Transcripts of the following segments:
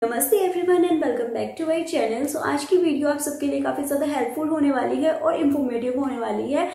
नमस्ते everyone and welcome back to my channel. So आज की वीडियो आप सबके लिए काफी ज्यादा हेल्पफुल होने वाली है और इन्फॉर्मेटिव होने वाली है।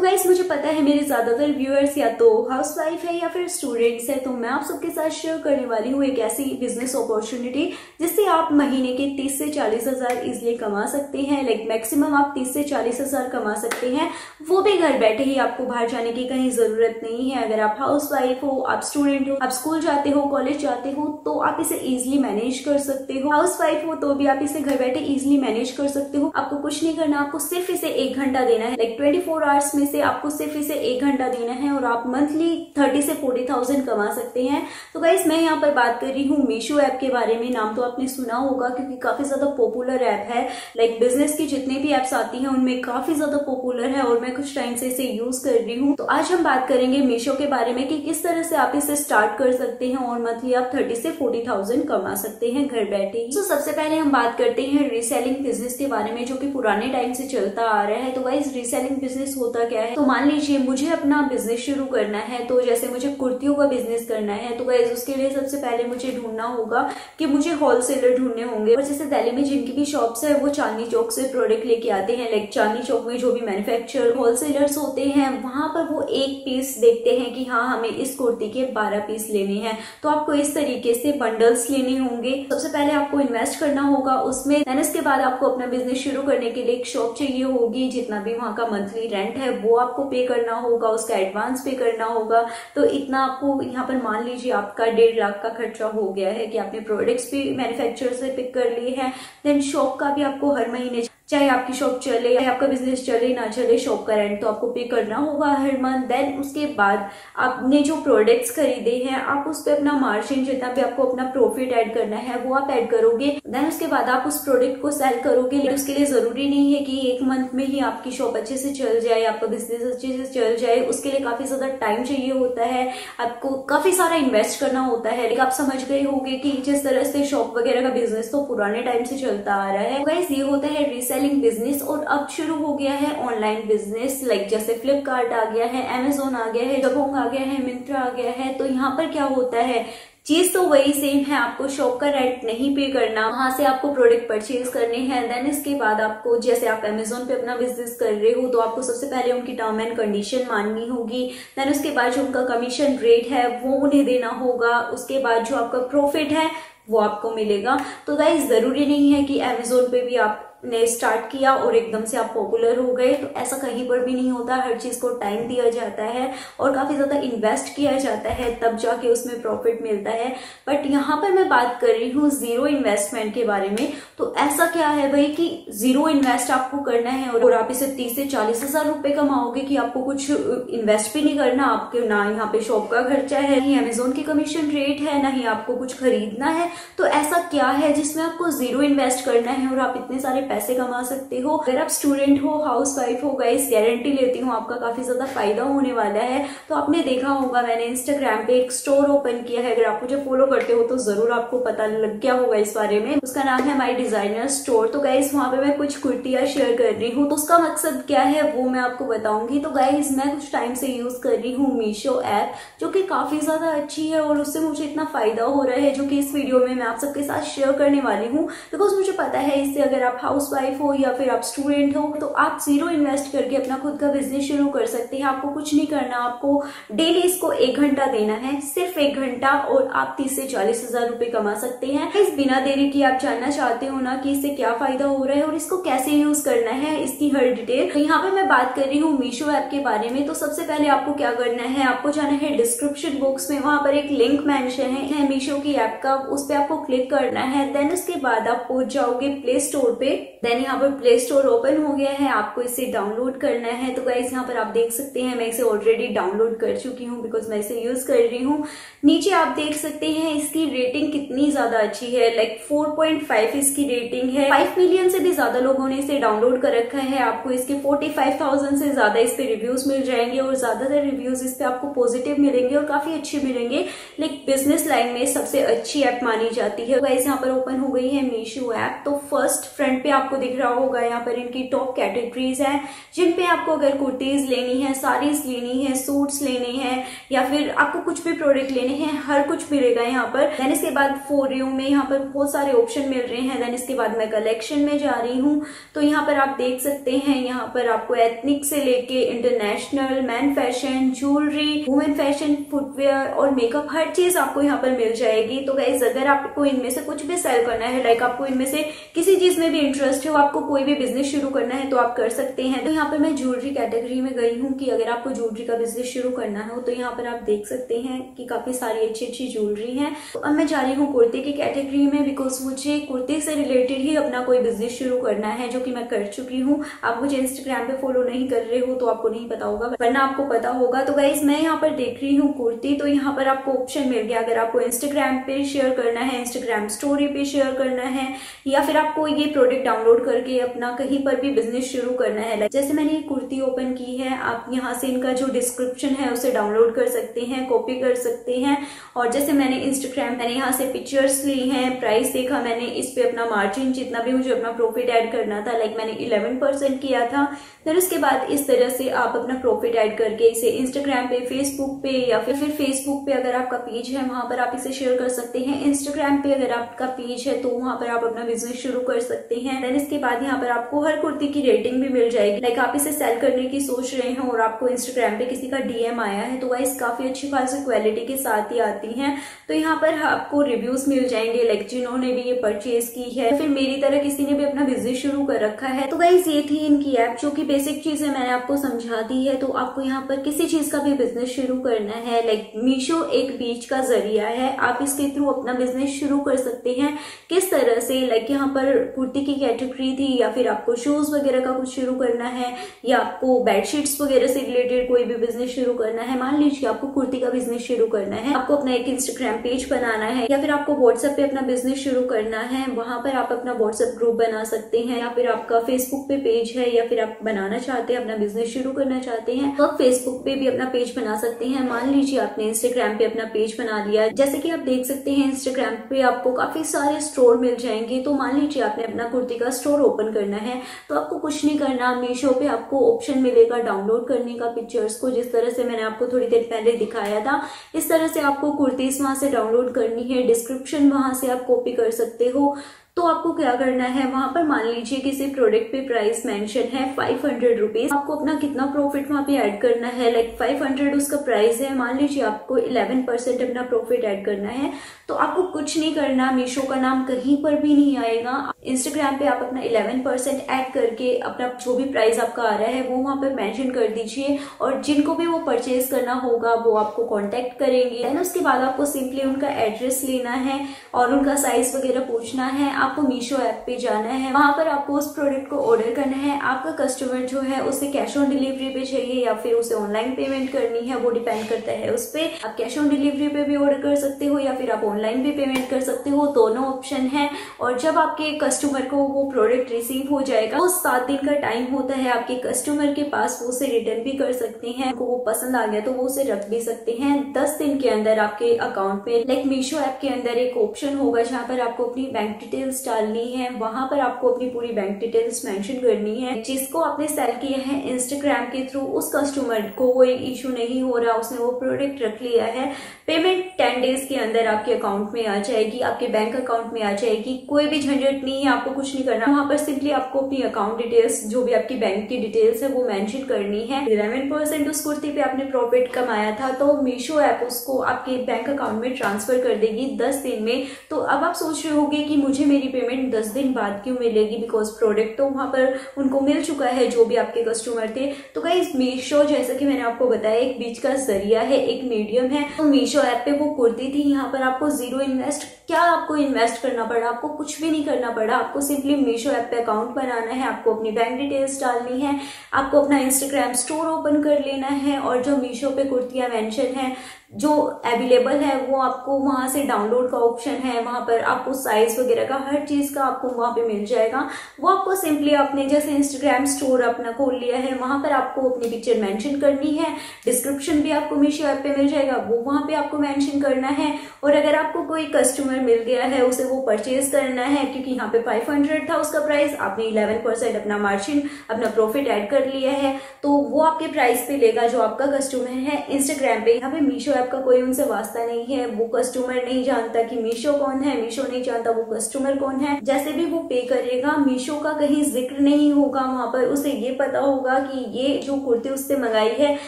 गाइस मुझे पता है मेरे ज्यादातर व्यूअर्स या तो हाउसवाइफ है या फिर स्टूडेंट्स है, तो मैं आप सबके साथ शेयर करने वाली हूँ एक ऐसी बिजनेस अपॉर्चुनिटी जिससे आप महीने के 30 से 40 हजार इजिली कमा सकते हैं। लाइक मैक्सिमम आप 30 से 40 हजार कमा सकते हैं, वो भी घर बैठे ही। आपको बाहर जाने की कहीं जरूरत नहीं है। अगर आप हाउसवाइफ हो, आप स्टूडेंट हो, आप स्कूल जाते हो, कॉलेज जाते हो, तो आप इसे इजिली मैनेज कर सकते हो। हाउसवाइफ हो तो भी आप इसे घर बैठे इजिली मैनेज कर सकते हो। आपको कुछ नहीं करना, आपको सिर्फ इसे 1 घंटा देना है। लाइक 24 आवर्स में से आपको सिर्फ इसे 1 घंटा देना है और आप मंथली 30 से 40,000 कमा सकते हैं। तो गाइस मैं यहाँ पर बात कर रही हूँ मीशो ऐप के बारे में। नाम तो आपने सुना होगा क्योंकि काफी ज्यादा पॉपुलर ऐप है। लाइक बिजनेस की जितनी भी एप्स आती हैं उनमें काफी ज्यादा पॉपुलर है और मैं कुछ टाइम से इसे यूज कर रही हूँ। तो आज हम बात करेंगे मीशो के बारे में कि किस तरह से आप इसे स्टार्ट कर सकते हैं और मंथली आप 30 से 40,000 कमा सकते हैं घर बैठे ही। तो सबसे पहले हम बात करते हैं रीसेलिंग बिजनेस के बारे में, जो कि पुराने टाइम से चलता आ रहा है। तो गाइस रीसेलिंग बिजनेस होता क्या है? तो मान लीजिए मुझे अपना बिजनेस शुरू करना है, तो जैसे मुझे कुर्तियों का बिजनेस करना है, तो गाइस उसके लिए सबसे पहले मुझे ढूंढना होगा कि मुझे होलसेलर ढूंढने होंगे। और जैसे दिल्ली में जिनकी भी शॉप्स है वो चांदनी चौक से प्रोडक्ट लेके आते हैं। लाइक चांदनी चौक में जो भी मैन्युफैक्चर होलसेलर्स होते हैं वहां पर वो एक पीस देखते हैं कि हाँ हमें इस कुर्ती के 12 पीस लेने हैं, तो आपको इस तरीके से बंडल्स लेने होंगे। सबसे पहले आपको इन्वेस्ट करना होगा उसमें। देन उसके बाद आपको अपना बिजनेस शुरू करने के लिए एक शॉप चाहिए होगी। जितना भी वहां का मंथली रेंट है वो आपको पे करना होगा, उसका एडवांस पे करना होगा। तो इतना आपको यहाँ पर मान लीजिए आपका 1.5 लाख का खर्चा हो गया है कि आपने प्रोडक्ट्स भी मैन्युफैक्चरर से पिक कर लिए हैं। देन शॉप का भी आपको हर महीने, चाहे आपकी शॉप चले या आपका बिजनेस चले ना चले, शॉप का रेंट तो आपको पे करना होगा हर मंथ। देन उसके बाद आपने जो प्रोडक्ट्स खरीदे हैं आप उस पर अपना मार्जिन, जितना भी आपको अपना प्रॉफिट ऐड करना है वो आप ऐड करोगे। देन उसके बाद आप उस प्रोडक्ट को सेल करोगे। लेकिन उसके लिए जरूरी नहीं है कि 1 मंथ में ही आपकी शॉप अच्छे से चल जाए, आपका बिजनेस अच्छे से चल जाए। उसके लिए काफी ज्यादा टाइम चाहिए होता है, आपको काफी सारा इन्वेस्ट करना होता है। लेकिन आप समझ गए होंगे कि जिस तरह से शॉप वगैरह का बिजनेस तो पुराने टाइम से चलता आ रहा है। गाइस ये होता है रीसेलिंग बिजनेस। और अब शुरू हो गया है ऑनलाइन बिजनेस। लाइक जैसे फ्लिपकार्ट आ गया है, अमेजोन आ गया है, जबोंग आ गया है, मिंत्रा आ गया है। तो यहाँ पर क्या होता है, चीज तो वही सेम है, आपको शॉप का रेंट नहीं पे करना, वहां से आपको प्रोडक्ट परचेज करने हैं। देन इसके बाद आपको, जैसे आप अमेजोन पे अपना बिजनेस कर रहे हो तो आपको सबसे पहले उनकी टर्म एंड कंडीशन माननी होगी। देन उसके बाद जो उनका कमीशन रेट है वो उन्हें देना होगा। उसके बाद जो आपका प्रॉफिट है वो आपको मिलेगा। तो गाइस जरूरी नहीं है कि अमेजोन पे भी आपने स्टार्ट किया और एकदम से आप पॉपुलर हो गए, तो ऐसा कहीं पर भी नहीं होता। हर चीज को टाइम दिया जाता है और काफी ज्यादा इन्वेस्ट किया जाता है, तब जाके उसमें प्रॉफिट मिलता है। बट यहाँ पर मैं बात कर रही हूँ जीरो इन्वेस्टमेंट के बारे में। तो ऐसा क्या है भाई कि जीरो इन्वेस्ट आपको करना है और आप इसे 30 से 40 हजार रुपए कमाओगे कि आपको कुछ इन्वेस्ट भी नहीं करना। आपके ना यहाँ पे शॉप का खर्चा है, नहीं अमेजोन की कमीशन रेट है, ना ही आपको कुछ खरीदना है। तो ऐसा क्या है जिसमें आपको जीरो इन्वेस्ट करना है और आप इतने सारे पैसे कमा सकते हो? अगर आप स्टूडेंट हो, हाउसवाइफ हो, गाइस गारंटी लेती हूँ आपका काफी ज्यादा फायदा होने वाला है। तो आपने देखा होगा मैंने इंस्टाग्राम पे एक स्टोर ओपन किया है। अगर आप मुझे फॉलो करते हो तो जरूर आपको पता लग गया होगा इस बारे में। उसका नाम है माई डिजाइनर स्टोर। तो गाइस वहां पे मैं कुछ कुर्तियां शेयर कर रही हूँ। तो उसका मकसद क्या है वो मैं आपको बताऊंगी। तो गाइस मैं कुछ टाइम से यूज कर रही हूँ मीशो ऐप, जो कि काफी ज्यादा अच्छी है और उससे मुझे इतना फायदा हो रहा है जो कि इस वीडियो में मैं आप सबके साथ शेयर करने वाली हूँ। बिकॉज मुझे पता है इससे अगर आप हाउसवाइफ हो या फिर आप स्टूडेंट हो तो आप जीरो इन्वेस्ट करके अपना खुद का बिजनेस शुरू कर सकते हैं। आपको कुछ नहीं करना, आपको डेली इसको 1 घंटा देना है, सिर्फ 1 घंटा, और आप 30 से 40 हजार रुपए कमा सकते हैं। इस बिना देरी की आप जानना चाहते हो ना कि इससे क्या फायदा हो रहा है और इसको कैसे यूज करना है, इसकी हर डिटेल। तो यहाँ पे मैं बात कर रही हूँ मीशो ऐप के बारे में। तो सबसे पहले आपको क्या करना है, आपको जाना है डिस्क्रिप्शन बॉक्स में, वहां पर एक लिंक मेंशन है मीशो की ऐप का, उस पर आपको क्लिक करना है। देन उसके बाद आप पहुंच जाओगे प्ले स्टोर पे। देन यहाँ पर प्ले स्टोर ओपन हो गया है, आपको इसे डाउनलोड करना है। तो गाइस यहाँ पर आप देख सकते हैं मैं इसे ऑलरेडी डाउनलोड कर चुकी हूँ बिकॉज मैं इसे यूज कर रही हूँ। नीचे आप देख सकते हैं इसकी रेटिंग कितनी ज्यादा अच्छी है। लाइक 4.5 इसकी रेटिंग है। 5 मिलियन से भी ज्यादा लोगों ने इसे डाउनलोड कर रखा है। आपको इसके 45,000 से ज्यादा इस पे रिव्यूज मिल जाएंगे और ज्यादातर रिव्यूज इस पे आपको पॉजिटिव मिलेंगे और काफी अच्छे मिलेंगे। लाइक बिजनेस लाइन में सबसे अच्छी ऐप मानी जाती है। गाइस यहाँ पर ओपन हो गई है मीशो ऐप। तो फर्स्ट फ्रंट पे आपको आपको दिख रहा होगा यहाँ पर इनकी टॉप कैटेगरीज हैं जिन पे आपको अगर कुर्तीज लेनी है, साड़ीज लेनी है, सूट्स लेने हैं या फिर आपको कुछ भी प्रोडक्ट लेने हैं, हर कुछ मिलेगा यहाँ पर। देन इसके बाद फॉर यू में यहाँ पर बहुत सारे ऑप्शन मिल रहे हैं। देन इसके बाद मैं कलेक्शन में जा रही हूँ तो यहाँ पर आप देख सकते हैं, यहाँ पर आपको एथनिक से लेके international, man fashion, jewellery, women fashion, footwear और मेकअप, हर चीज आपको यहाँ पर मिल जाएगी। तो गाइस अगर आपको इनमें से कुछ भी सेल करना है, लाइक आपको इनमें से किसी चीज में भी इंटरेस्ट है, आपको कोई भी बिजनेस शुरू करना है तो आप कर सकते हैं। तो यहाँ पर मैं ज्वेलरी कैटेगरी में गई हूँ कि अगर आपको ज्वेलरी का बिजनेस शुरू करना हो तो यहाँ पर आप देख सकते हैं कि काफी सारी अच्छी अच्छी ज्वेलरी है। तो अब मैं जा रही हूँ कुर्ती की कैटेगरी में, बिकॉज मुझे कुर्ती से रिलेटेड ही अपना कोई बिजनेस शुरू करना है, जो कि मैं कर चुकी हूँ। आप मुझे इंस्टाग्राम पे फॉलो नहीं कर रहे हो तो आपको नहीं पता होगा, वरना आपको पता होगा। तो गाइस मैं यहाँ पर देख रही हूँ कुर्ती, तो यहाँ पर आपको ऑप्शन मिल गया, अगर आपको इंस्टाग्राम पे शेयर करना है, इंस्टाग्राम स्टोरी पे शेयर करना है, या फिर आपको ये प्रोडक्ट डाउनलोड करके अपना कहीं पर भी बिजनेस शुरू करना है। जैसे मैंने ये कुर्ती ओपन की है, आप यहाँ से इनका जो डिस्क्रिप्शन है उसे डाउनलोड कर सकते हैं, कॉपी कर सकते हैं। और जैसे मैंने मैंने यहाँ से पिक्चर्स ली हैं, प्राइस देखा मैंने, इस पे अपना मार्जिन जितना भी मुझे अपना प्रॉफिट ऐड करना था, लाइक मैंने 11% किया था। फिर उसके बाद इस तरह से आप अपना प्रॉफिट ऐड करके इसे इंस्टाग्राम पे, फेसबुक पे या फिर फेसबुक पे अगर आपका पेज है वहां पर आप इसे शेयर कर सकते हैं। इंस्टाग्राम पे अगर आपका पेज है तो वहां पर आप अपना बिजनेस शुरू कर सकते हैं। देन इसके बाद यहाँ पर आपको हर कुर्ती की रेटिंग भी मिल जाएगी, लाइक आप इसे सेल करने की सोच रहे हैं और आपको इंस्टाग्राम पे किसी का डीएम आया है तो गाइस काफी अच्छी खासी क्वालिटी के साथ ही आती है। तो यहाँ पर आपको रिव्यूज मिल जाएंगे, लाइक जिन्होंने भी ये परचेज की है, फिर मेरी तरह किसी ने भी अपना बिजनेस शुरू कर रखा है। तो गाइस ये थी इनकी ऐप, जो कि बेसिक चीजें मैंने आपको समझा दी है। तो आपको यहाँ पर किसी चीज का भी बिजनेस शुरू करना है, लाइक मीशो एक बीच का जरिया है, आप इसके थ्रू अपना बिजनेस शुरू कर सकते हैं। किस तरह से, लाइक यहाँ पर कुर्ती की कैटेगरी थी, या फिर आपको शूज वगैरह का कुछ शुरू करना है, या आपको बेडशीट्स वगैरह से रिलेटेड कोई भी बिजनेस शुरू करना है। मान लीजिए आपको कुर्ती का बिजनेस शुरू करना है, आपको अपना एक इंस्टाग्राम पेज बनाना है, या फिर आपको व्हाट्सएप पे अपना बिजनेस शुरू करना है, वहां पर आप अपना व्हाट्सएप ग्रुप बना सकते हैं, या फिर आपका फेसबुक पे पेज है, या फिर आप बनाना चाहते हैं, अपना बिजनेस शुरू करना चाहते हैं तो आप फेसबुक पे भी अपना पेज बना सकते हैं। मान लीजिए आपने इंस्टाग्राम पे अपना पेज बना लिया, जैसे कि आप देख सकते हैं इंस्टाग्राम पे आपको काफी सारे स्टोर मिल जाएंगे। तो मान लीजिए आपने अपना कुर्ती का स्टोर ओपन करना है तो आपको कुछ नहीं करना, मीशो पे आपको ऑप्शन मिलेगा डाउनलोड करने का पिक्चर्स को, जिस तरह से मैंने आपको थोड़ी देर पहले दिखाया था। इस तरह से आपको कुर्तीज वहां से डाउनलोड करनी है, डिस्क्रिप्शन वहां से आप कॉपी कर सकते हो। तो आपको क्या करना है, वहां पर मान लीजिए किसी प्रोडक्ट पे प्राइस मेंशन है 500 रुपीज, आपको अपना कितना प्रॉफिट वहां पे ऐड करना है, लाइक 500 उसका प्राइस है, मान लीजिए आपको 11% अपना प्रॉफिट ऐड करना है। तो आपको कुछ नहीं करना, मीशो का नाम कहीं पर भी नहीं आएगा। इंस्टाग्राम पे आप अपना 11% ऐड करके अपना जो भी प्राइस आपका आ रहा है वो वहां पर मेंशन कर दीजिए, और जिनको भी वो परचेज करना होगा वो आपको कांटेक्ट करेंगे। देन उसके बाद आपको सिंपली उनका एड्रेस लेना है और उनका साइज वगैरह पूछना है। आपको मीशो ऐप पे जाना है, वहां पर आपको उस प्रोडक्ट को ऑर्डर करना है। आपका कस्टमर जो है उसे कैश ऑन डिलीवरी पे चाहिए या फिर उसे ऑनलाइन पेमेंट करनी है, वो डिपेंड करता है उस पे। आप कैश ऑन डिलीवरी पे भी ऑर्डर कर सकते हो या फिर आप ऑनलाइन भी पेमेंट कर सकते हो, दोनों ऑप्शन है। और जब आपके कस्टमर को वो प्रोडक्ट रिसीव हो जाएगा वो 7 दिन का टाइम होता है आपके कस्टमर के पास, वो उसे रिटर्न भी कर सकते हैं, उनको वो पसंद आ गया तो वो उसे रख भी सकते हैं। 10 दिन के अंदर आपके अकाउंट में, लाइक मीशो ऐप के अंदर एक ऑप्शन होगा जहाँ पर आपको अपनी बैंक डिटेल्स डालनी है, वहां पर आपको अपनी पूरी बैंक डिटेल्स मेंशन करनी है। जिसको आपने सेल किया है इंस्टाग्राम के थ्रू, उस कस्टमर को कोई इशू नहीं हो रहा, उसने वो प्रोडक्ट रख लिया है, पेमेंट 10 डेज के अंदर आपके अकाउंट में आ जाएगी, आपके बैंक अकाउंट में आ जाएगी। कोई भी झंझट नहीं है, आपको कुछ नहीं करना, वहां पर सिंपली आपको अपनी अकाउंट डिटेल्स जो भी आपकी बैंक की डिटेल्स है वो मेंशन करनी है। 11% उस कुर्ती पे आपने प्रॉफिट कमाया था तो मीशो ऐप उसको आपके बैंक अकाउंट में ट्रांसफर कर देगी 10 दिन में। तो अब आप सोच रहे होंगे कि मुझे मेरी पेमेंट 10 दिन बाद क्यों मिलेगी, बिकॉज प्रोडक्ट तो वहां पर उनको मिल चुका है जो भी आपके कस्टमर थे। तो गाइस मीशो जैसा कि मैंने आपको बताया एक बीच का जरिया है, एक मीडियम है। तो मीशो ऐप पे वो कुर्ती थी, यहाँ पर आपको जीरो इन्वेस्ट, क्या आपको इन्वेस्ट करना पड़ा, आपको कुछ भी नहीं करना पड़ा, आपको सिंपली मीशो ऐप पे अकाउंट बनाना है, आपको अपनी बैंक डिटेल्स डालनी है, आपको अपना इंस्टाग्राम स्टोर ओपन कर लेना है, और जो मीशो पे कुर्तियां मेंशन है जो अवेलेबल है वो आपको वहां से डाउनलोड का ऑप्शन है, वहां पर आपको साइज वगैरह का हर चीज का आपको वहां पे मिल जाएगा। वो आपको सिंपली अपने जैसे इंस्टाग्राम स्टोर अपना खोल लिया है, वहां पर आपको अपनी पिक्चर मेंशन करनी है, डिस्क्रिप्शन भी आपको मीशो ऐप पे मिल जाएगा, वो वहां पे आपको मेंशन करना है। और अगर आपको कोई कस्टमर मिल गया है, उसे वो परचेज करना है, क्योंकि यहाँ पे 500 था उसका प्राइस, आपने 11% अपना मार्जिन अपना प्रॉफिट ऐड कर लिया है, तो वो आपके प्राइस पे लेगा जो आपका कस्टमर है इंस्टाग्राम पे। यहाँ पे मीशो ऐप का कोई उनसे वास्ता नहीं है, वो कस्टमर नहीं जानता कि मीशो कौन है, मीशो नहीं जानता वो कस्टमर कौन है। जैसे भी वो पे करेगा मीशो का कहीं जिक्र नहीं होगा वहां पर, उसे ये पता होगा कि ये जो कुर्ती उससे मंगाई है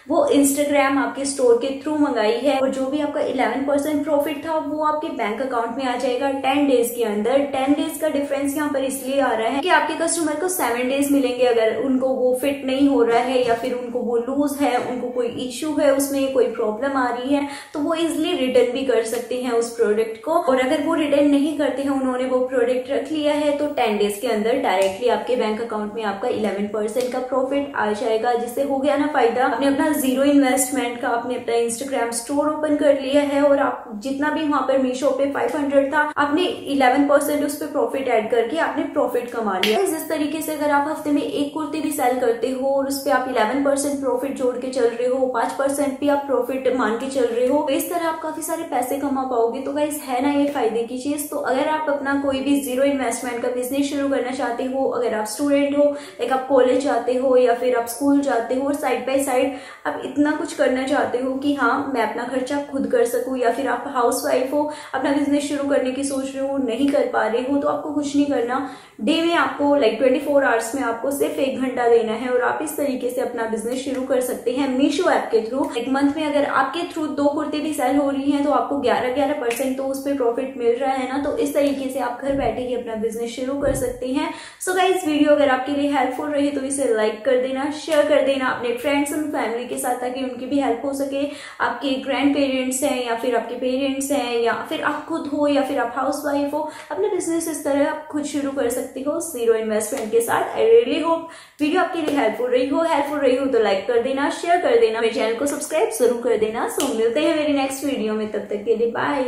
वो इंस्टाग्राम आपके स्टोर के थ्रू मंगाई है, और जो भी आपका 11% प्रॉफिट था वो आपके बैंक अकाउंट में आ जाएगा 10 डेज के अंदर। 10 डेज का डिफरेंस यहाँ पर इसलिए आ रहा है कि आपके कस्टमर को 7 डेज मिलेंगे अगर उनको वो फिट नहीं हो रहा है या फिर उनको वो लूज है, उनको कोई इश्यू है, उसमें कोई प्रॉब्लम आ रही है, तो वो इजिली रिटर्न भी कर सकते हैं उस प्रोडक्ट को। और अगर वो रिटर्न नहीं करते हैं, उन्होंने वो प्रोडक्ट रख लिया है, तो 10 डेज के अंदर डायरेक्टली आपके बैंक अकाउंट में आपका 11% का प्रॉफिट आ जाएगा, जिससे हो गया ना फायदा। आपने अपना जीरो इन्वेस्टमेंट का आपने अपना इंस्टाग्राम स्टोर ओपन कर लिया है, और आप जितना भी वहां पर मीशो पे 500 था, आपने 11% उस पर प्रॉफिट ऐड करके आपने प्रॉफिट कमा लिया। इस तरीके से अगर आप हफ्ते में एक कुर्ती भी सेल करते हो और उस पर आप 11% प्रॉफिट जोड़ के चल रहे हो, 5% भी आप प्रॉफिट मान के चल रहे हो, तो इस तरह आप काफी सारे पैसे कमा पाओगे। तो गाइस है ना ये फायदे की चीज। तो अगर आप अपना कोई भी जीरो इन्वेस्टमेंट का बिजनेस शुरू करना चाहते हो, अगर आप स्टूडेंट हो, लाइक आप कॉलेज जाते हो या फिर आप स्कूल जाते हो और साइड बाय साइड आप इतना कुछ करना चाहते हो कि हाँ मैं अपना खर्चा खुद कर सकूं, या फिर आप हाउस वाइफ हो, अपना बिजनेस शुरू करने की सोच रहे हो, नहीं कर पा रहे हो, तो आपको कुछ नहीं करना। डे में आपको लाइक 24 आवर्स में आपको सिर्फ 1 घंटा देना है और आप इस तरीके से अपना बिजनेस शुरू कर सकते हैं मीशो ऐप के थ्रू। एक मंथ में अगर आपके थ्रू 2 कुर्ती भी सेल हो रही हैं तो आपको 11% तो उस पर प्रॉफिट मिल रहा है ना। तो इस तरीके से आप घर बैठे ही अपना बिजनेस शुरू कर सकते हैं। सो गाइस वीडियो अगर आपके लिए हेल्पफुल रही तो इसे लाइक कर देना, शेयर कर देना अपने फ्रेंड्स एंड फैमिली के साथ, ताकि उनकी भी हेल्प हो सके। आपके ग्रैंड पेरेंट्स हैं या फिर आपके पेरेंट्स हैं या फिर आप खुद हो या फिर आप हाउस वाइफ हो, अपना बिजनेस इस तरह आप खुद शुरू कर सकते हो जीरो इन्वेस्टमेंट के साथ। आई रियली होप वीडियो आपके लिए हेल्पफुल रही हो तो लाइक कर देना, शेयर कर देना, मेरे चैनल को सब्सक्राइब जरूर कर देना। सो मिलते हैं मेरी नेक्स्ट वीडियो में, तब तक के लिए बाय।